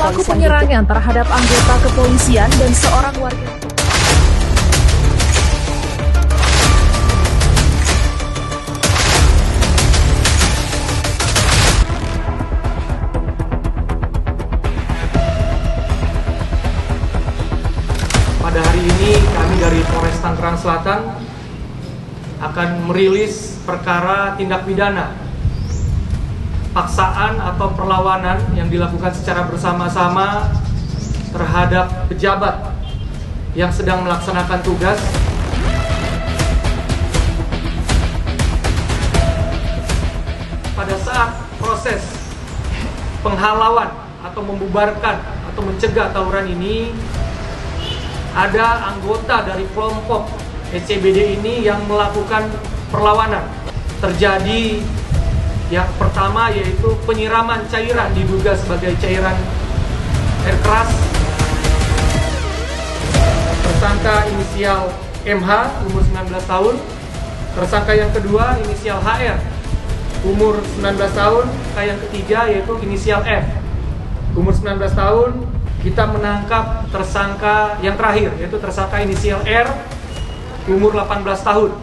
Pelaku penyerangan terhadap anggota kepolisian dan seorang warga. Pada hari ini kami dari Polres Tangerang Selatan akan merilis perkara tindak pidana paksaan atau perlawanan yang dilakukan secara bersama-sama terhadap pejabat yang sedang melaksanakan tugas pada saat proses penghalauan atau membubarkan atau mencegah tawuran ini. Ada anggota dari kelompok SCBD ini yang melakukan perlawanan. Terjadi yang pertama yaitu penyiraman cairan, diduga sebagai cairan air keras. Tersangka inisial MH umur 19 tahun. Tersangka yang kedua inisial HR umur 19 tahun. Yang ketiga yaitu inisial F umur 19 tahun. Kita menangkap tersangka yang terakhir yaitu tersangka inisial R umur 18 tahun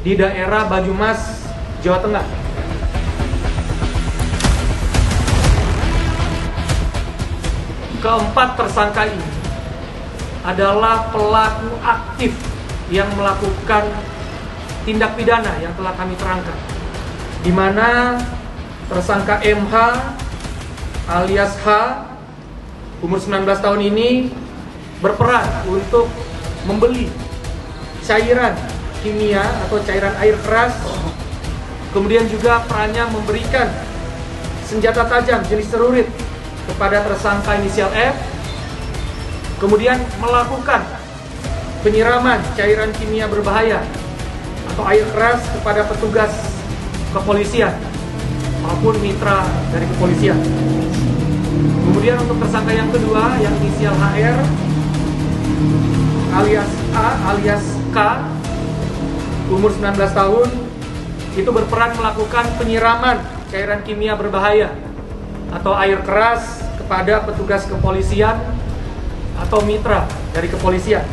di daerah Banyumas, Jawa Tengah. Keempat tersangka ini adalah pelaku aktif yang melakukan tindak pidana yang telah kami terangkan, di mana tersangka MH alias H umur 19 tahun ini berperan untuk membeli cairan kimia atau cairan air keras, kemudian juga perannya memberikan senjata tajam jenis celurit kepada tersangka inisial F, kemudian melakukan penyiraman cairan kimia berbahaya atau air keras kepada petugas kepolisian maupun mitra dari kepolisian. Kemudian untuk tersangka yang kedua yang inisial HR alias A alias K umur 19 tahun itu berperan melakukan penyiraman cairan kimia berbahaya atau air keras kepada petugas kepolisian atau mitra dari kepolisian.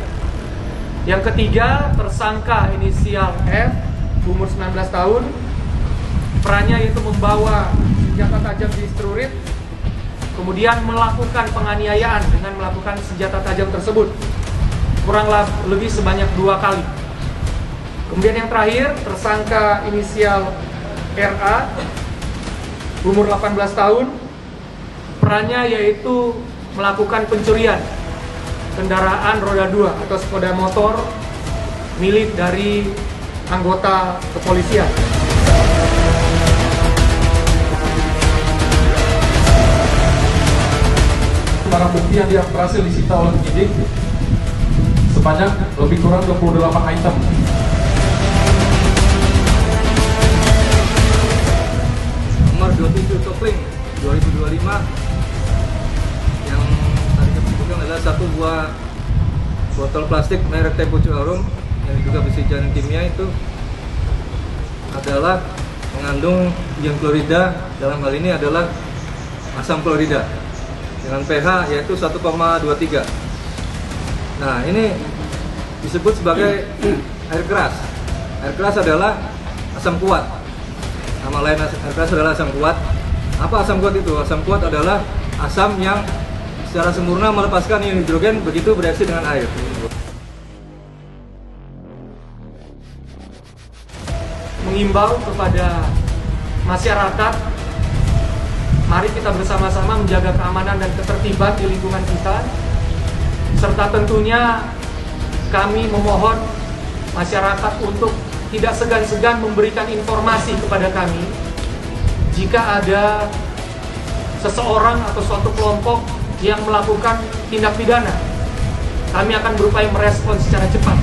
Yang ketiga tersangka inisial F umur 19 tahun, perannya yaitu membawa senjata tajam jenis celurit, kemudian melakukan penganiayaan dengan melakukan senjata tajam tersebut kurang lebih sebanyak 2 kali. Kemudian yang terakhir tersangka inisial RA umur 18 tahun, perannya yaitu melakukan pencurian kendaraan roda 2 atau sepeda motor milik dari anggota kepolisian. Barang bukti yang berhasil disita oleh penyidik sebanyak lebih kurang 28 item. Nomor 27 Topling 2025 yang tadi disebutkan adalah 1 buah botol plastik merek Tempo Harum yang diduga berisi cairan kimia itu adalah mengandung ion klorida, dalam hal ini adalah asam klorida dengan pH yaitu 1,23. Nah, ini disebut sebagai air keras. Air keras adalah asam kuat. Nama lain air keras adalah asam kuat. Apa asam kuat itu? Asam kuat adalah asam yang secara sempurna melepaskan ion hidrogen begitu bereaksi dengan air. Mengimbau kepada masyarakat, mari kita bersama-sama menjaga keamanan dan ketertiban di lingkungan kita, serta tentunya kami memohon masyarakat untuk tidak segan-segan memberikan informasi kepada kami jika ada seseorang atau suatu kelompok yang melakukan tindak pidana. Kami akan berupaya merespons secara cepat.